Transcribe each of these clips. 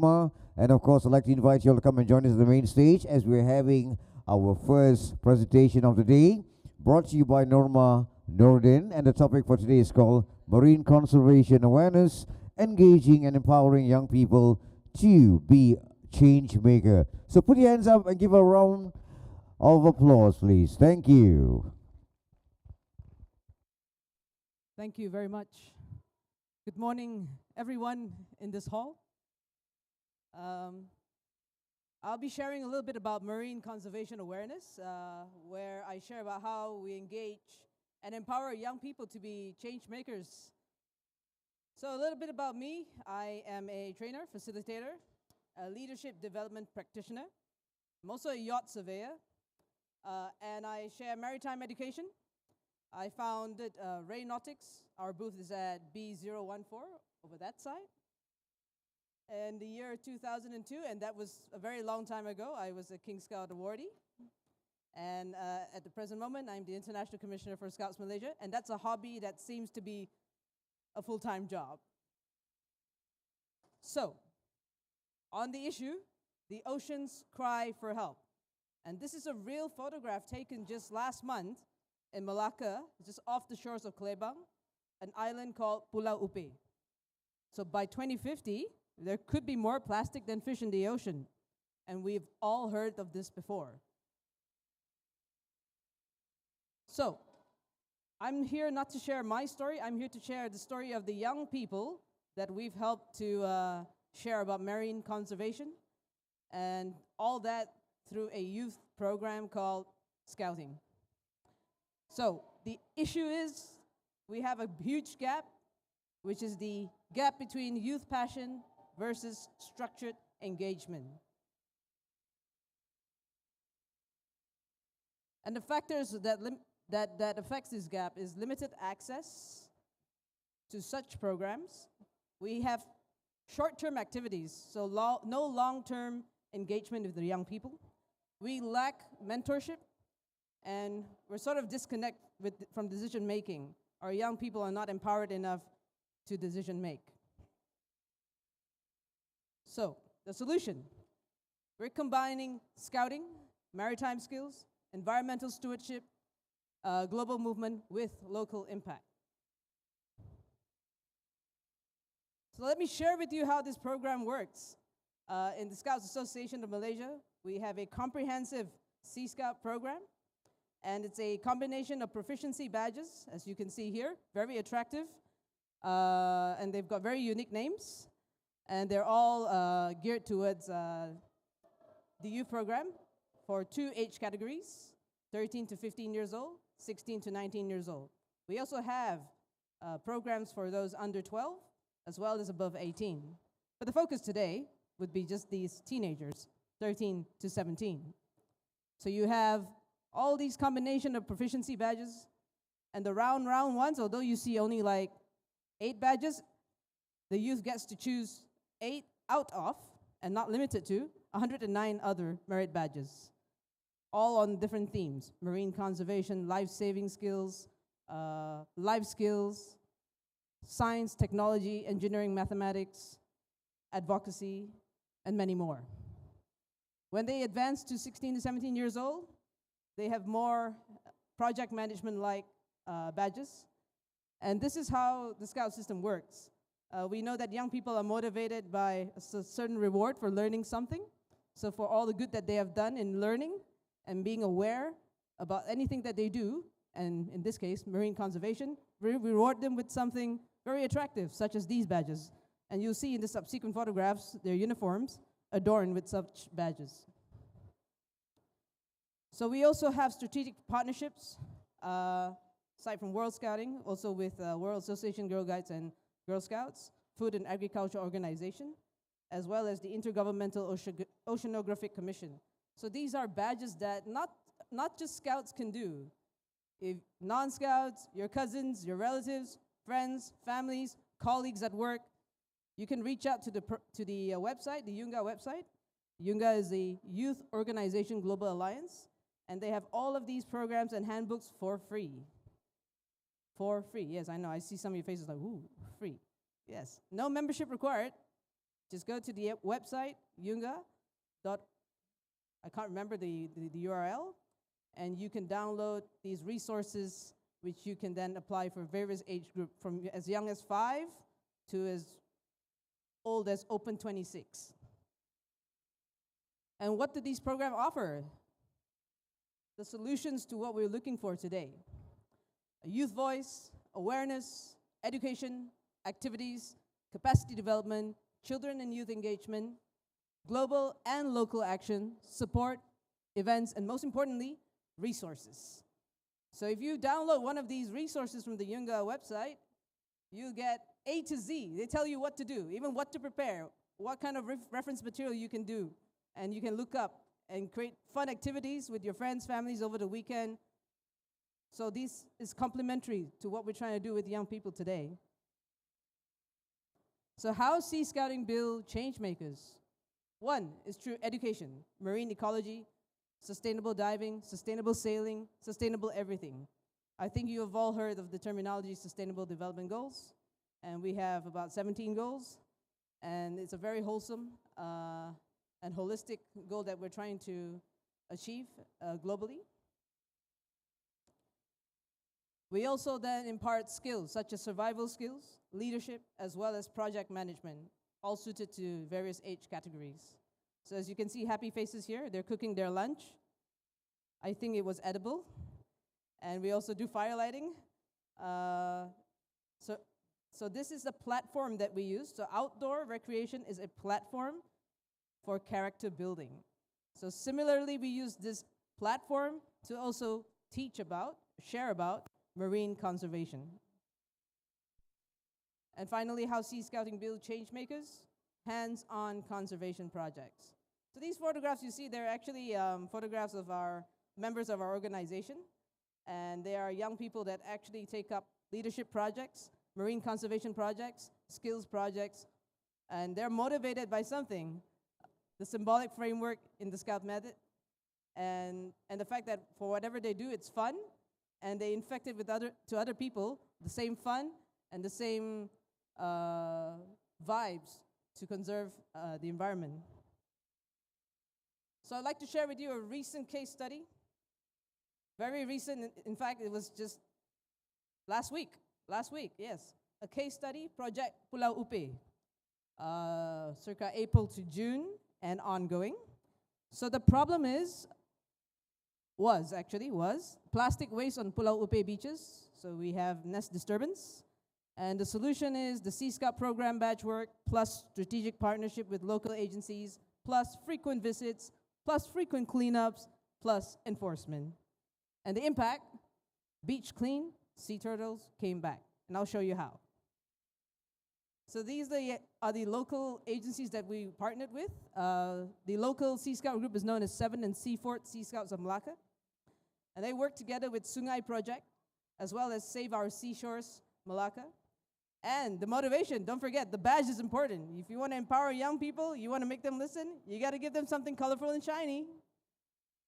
Norma. And of course, I'd like to invite you all to come and join us on the main stage as we're having our first presentation of the day, brought to you by Norma Hoordin. And the topic for today is called Marine Conservation Awareness, Engaging and Empowering Young People to be Change Maker. So put your hands up and give a round of applause, please. Thank you. Thank you very much. Good morning, everyone in this hall. I'll be sharing a little bit about marine conservation awareness, where I share about how we engage and empower young people to be change makers. So a little bit about me. I am a trainer, facilitator, a leadership development practitioner. I'm also a yacht surveyor, and I share maritime education. I founded Ray Nautics. Our booth is at B014 over that side. In the year 2002, and that was a very long time ago, I was a King Scout awardee. And at the present moment, I'm the International Commissioner for Scouts Malaysia, and that's a hobby that seems to be a full-time job. So, on the issue, the oceans cry for help. And this is a real photograph taken just last month in Malacca, just off the shores of Kelebang, an island called Pulau Upe. So by 2050, there could be more plastic than fish in the ocean. And we've all heard of this before. So, I'm here not to share my story, I'm here to share the story of the young people that we've helped to share about marine conservation, and all that through a youth program called Scouting. So, the issue is we have a huge gap, which is the gap between youth passion versus structured engagement. And the factors that affects this gap is limited access to such programs. We have short-term activities, so no long-term engagement with the young people. We lack mentorship, and we're sort of disconnected from decision making. Our young people are not empowered enough to decision make. So, the solution, we're combining scouting, maritime skills, environmental stewardship, global movement with local impact. So let me share with you how this program works. In the Scouts Association of Malaysia, we have a comprehensive Sea Scout program, and it's a combination of proficiency badges, as you can see here, very attractive, and they've got very unique names, and they're all geared towards the youth program for 2 age categories, 13 to 15 years old, 16 to 19 years old. We also have programs for those under 12, as well as above 18. But the focus today would be just these teenagers, 13 to 17. So you have all these combination of proficiency badges, and the round ones, although you see only like 8 badges, the youth gets to choose 8 out of, and not limited to, 109 other merit badges, all on different themes: marine conservation, life-saving skills, life skills, science, technology, engineering, mathematics, advocacy, and many more. When they advance to 16 to 17 years old, they have more project management-like badges. And this is how the Scout system works. We know that young people are motivated by a certain reward for learning something. So for all the good that they have done in learning and being aware about anything that they do, and in this case, marine conservation, we reward them with something very attractive, such as these badges. And you'll see in the subsequent photographs, their uniforms adorned with such badges. So we also have strategic partnerships, aside from World Scouting, also with World Association Girl Guides and Girl Scouts, Food and Agriculture Organization, as well as the Intergovernmental Oceanographic Commission. So these are badges that not just Scouts can do. If non-Scouts, your cousins, your relatives, friends, families, colleagues at work, you can reach out to the website, the YUNGA website. YUNGA is the Youth Organization Global Alliance, and they have all of these programs and handbooks for free. For free, yes, I know. I see some of your faces like, ooh, free. Yes, no membership required Just go to the website, Yunga. I can't remember the URL, and you can download these resources, which you can then apply for various age group, from as young as 5 to as old as Open 26. And what do these programs offer? The solutions to what we're looking for today. A youth voice, awareness, education, activities, capacity development, children and youth engagement, global and local action, support, events, and most importantly, resources. So if you download one of these resources from the Yunga website, you get A to Z. They tell you what to do, even what to prepare, what kind of reference material you can do, and you can look up and create fun activities with your friends, families over the weekend. So this is complementary to what we're trying to do with young people today. So how Sea Scouting build change makers? One is through education, marine ecology, sustainable diving, sustainable sailing, sustainable everything. I think you have all heard of the terminology Sustainable Development Goals, and we have about 17 goals, and it's a very wholesome and holistic goal that we're trying to achieve globally. We also then impart skills such as survival skills, leadership, as well as project management, all suited to various age categories. So as you can see, happy faces here. They're cooking their lunch. I think it was edible. And we also do fire lighting. So this is a platform that we use. So outdoor recreation is a platform for character building. So similarly, we use this platform to also teach about, share about marine conservation. And finally, how Sea Scouting build change makers? Hands-on conservation projects. So these photographs you see, they're actually photographs of our members of our organization. And they are young people that actually take up leadership projects, marine conservation projects, skills projects, and they're motivated by something, the symbolic framework in the Scout method, and the fact that for whatever they do, it's fun, and they infect it with other people, the same fun and the same vibes to conserve the environment. So I'd like to share with you a recent case study. Very recent, in fact, it was just last week, yes. A case study, Project Pulau Upe, circa April to June and ongoing. So the problem was plastic waste on Pulau Upe beaches. So we have nest disturbance. And the solution is the Sea Scout program batch work, plus strategic partnership with local agencies, plus frequent visits, plus frequent cleanups, plus enforcement. And the impact, beach clean, sea turtles came back. And I'll show you how. So these are the local agencies that we partnered with. The local Sea Scout group is known as 7 and Seafort Sea Scouts of Malacca. And they work together with Sungai Project, as well as Save Our Seashores Malacca. And the motivation, don't forget, the badge is important. If you want to empower young people, you want to make them listen, you got to give them something colorful and shiny.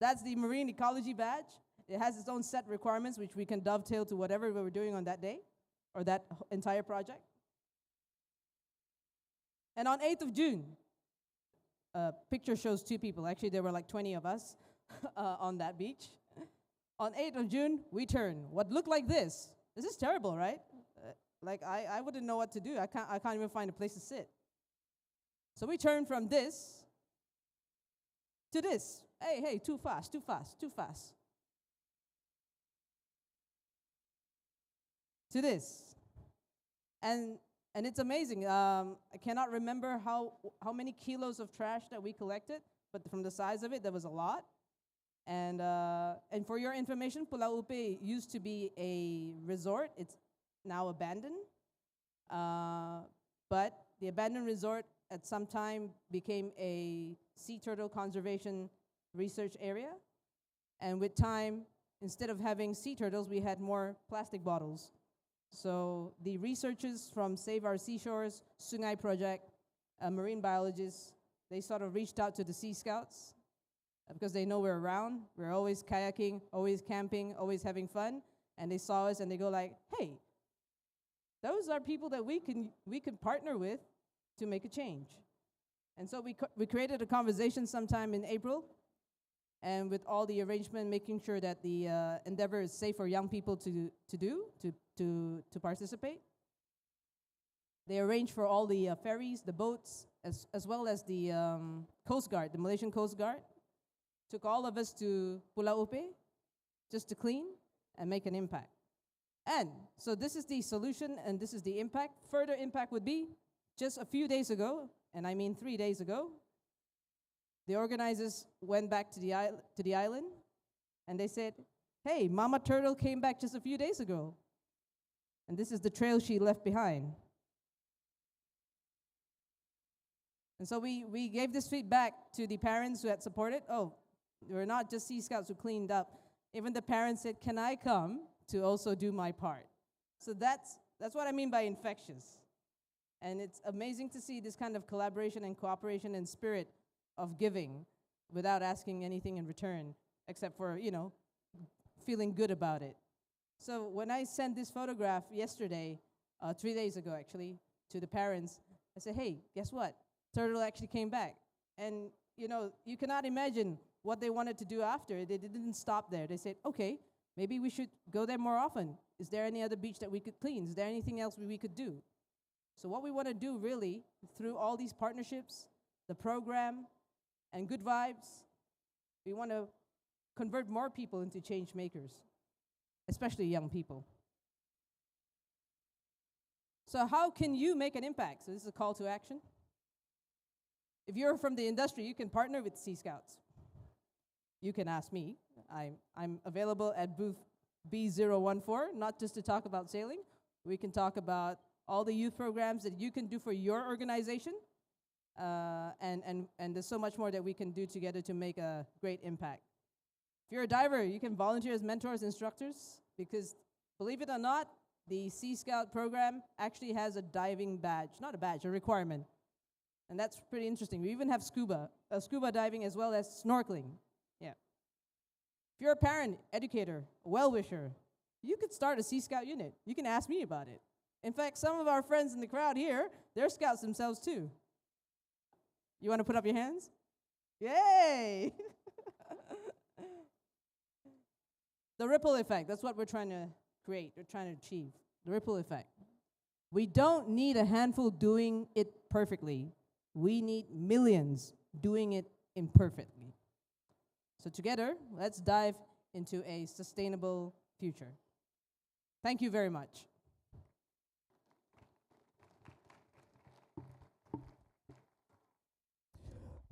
That's the Marine Ecology Badge. It has its own set requirements, which we can dovetail to whatever we were doing on that day, or that entire project. And on 8th of June, picture shows 2 people. Actually, there were like 20 of us on that beach. On 8th of June, we turn what looked like this. This is terrible, right? I wouldn't know what to do. I can't even find a place to sit. So we turn from this to this. Hey, too fast. To this. And it's amazing. I cannot remember how many kilos of trash that we collected, but from the size of it, there was a lot. And for your information, Pulau Upe used to be a resort. It's now abandoned. But the abandoned resort at some time became a sea turtle conservation research area. And with time, instead of having sea turtles, we had more plastic bottles. So the researchers from Save Our Seashores, Sungai Project, marine biologists, they sort of reached out to the Sea Scouts because they know we're around. We're always kayaking, always camping, always having fun. And they saw us and they go like, hey, those are people that we can partner with to make a change. And so we created a conversation sometime in April, and with all the arrangement, making sure that the endeavor is safe for young people to participate. They arranged for all the ferries, the boats, as well as the Coast Guard, the Malaysian Coast Guard. Took all of us to Pulau Upe just to clean and make an impact. And so this is the solution and this is the impact. Further impact would be just a few days ago, and I mean 3 days ago, the organizers went back to the island and they said, hey, Mama Turtle came back just a few days ago. And this is the trail she left behind. And so we gave this feedback to the parents who had supported. Oh, we're not just Sea Scouts who cleaned up. Even the parents said, can I come to also do my part? So that's what I mean by infectious. And it's amazing to see this kind of collaboration and cooperation and spirit of giving without asking anything in return, except for, feeling good about it. So when I sent this photograph yesterday, 3 days ago actually, to the parents, I said, hey, guess what? Turtle actually came back. And, you cannot imagine what they wanted to do after. They didn't stop there. They said, okay, maybe we should go there more often. Is there any other beach that we could clean? Is there anything else we could do? So what we want to do really, through all these partnerships, the program, and good vibes, we want to convert more people into change makers, especially young people. So how can you make an impact? So this is a call to action. If you're from the industry, you can partner with Sea Scouts. You can ask me. I'm available at booth B014, not just to talk about sailing. We can talk about all the youth programs that you can do for your organization. And there's so much more that we can do together to make a great impact. If you're a diver, you can volunteer as mentors, instructors, because believe it or not, the Sea Scout program actually has a diving badge, not a badge, a requirement. And that's pretty interesting. We even have scuba diving as well as snorkeling. Yeah. If you're a parent, educator, a well-wisher, you could start a Sea Scout unit. You can ask me about it. In fact, some of our friends in the crowd here, they're scouts themselves too. You want to put up your hands? Yay! The ripple effect, that's what we're trying to create, we're trying to achieve. The ripple effect. We don't need a handful doing it perfectly. We need millions doing it imperfectly. So together, let's dive into a sustainable future. Thank you very much.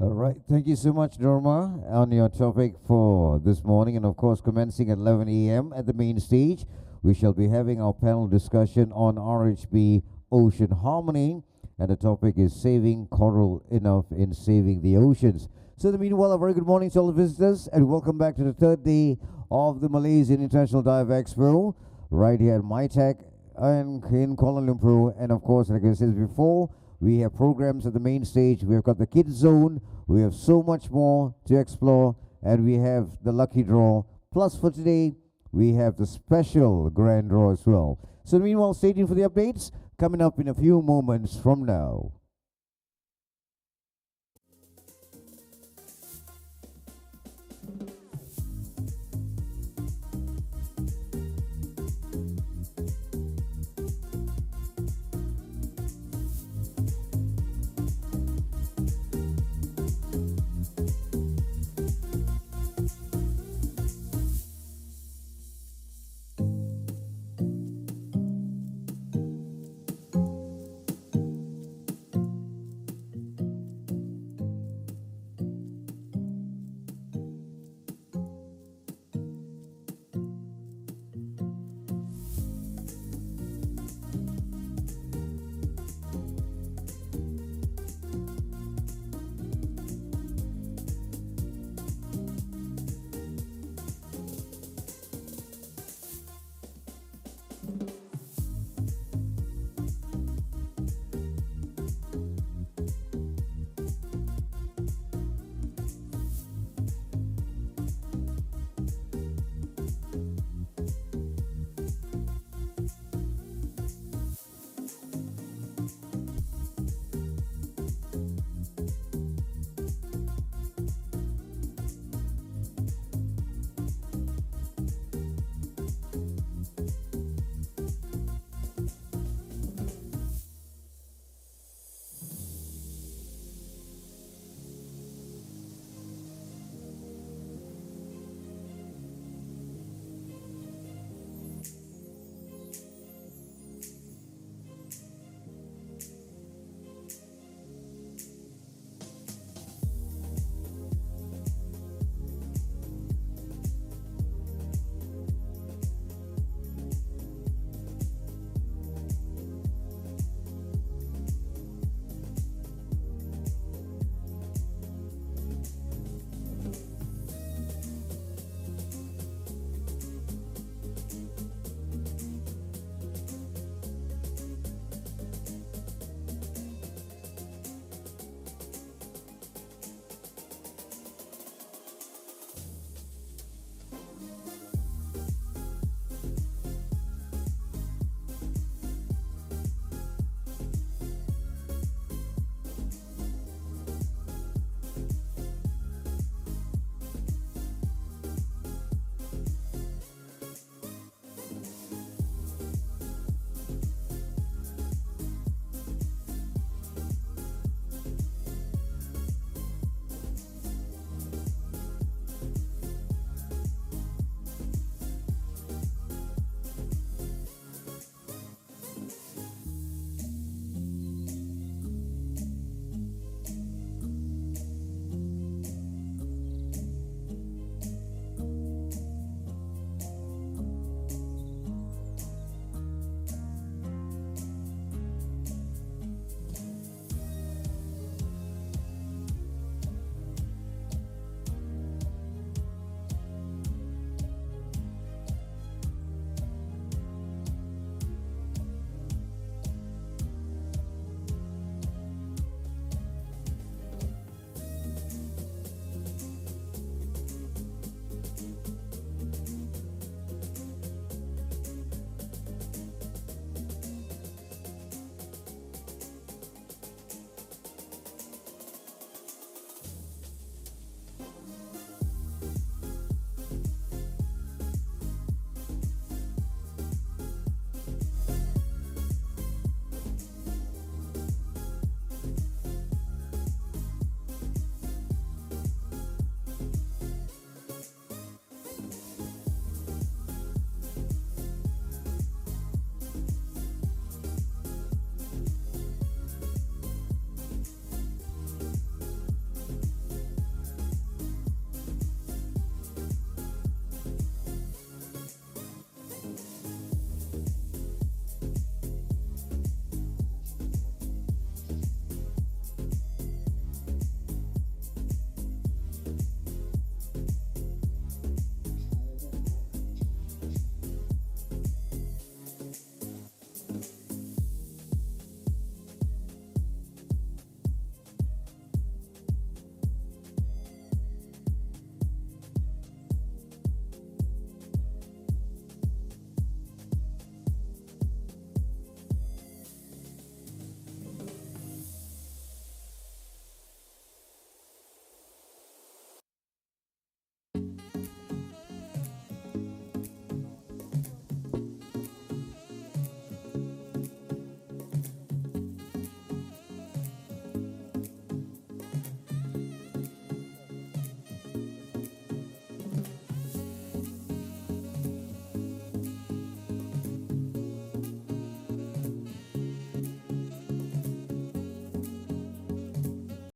All right, thank you so much, Norma, on your topic for this morning. And of course, commencing at 11 a.m. at the main stage, we shall be having our panel discussion on RHB Ocean Harmony. And the topic is saving coral enough in saving the oceans. So in the meanwhile, a very good morning to all the visitors, and welcome back to the third day of the Malaysian International Dive Expo, right here at MIDE and in Kuala Lumpur. And of course, like I said before, we have programs at the main stage. We've got the kids zone. We have so much more to explore, and we have the lucky draw. Plus for today, we have the special grand draw as well. So meanwhile, stay tuned for the updates coming up in a few moments from now.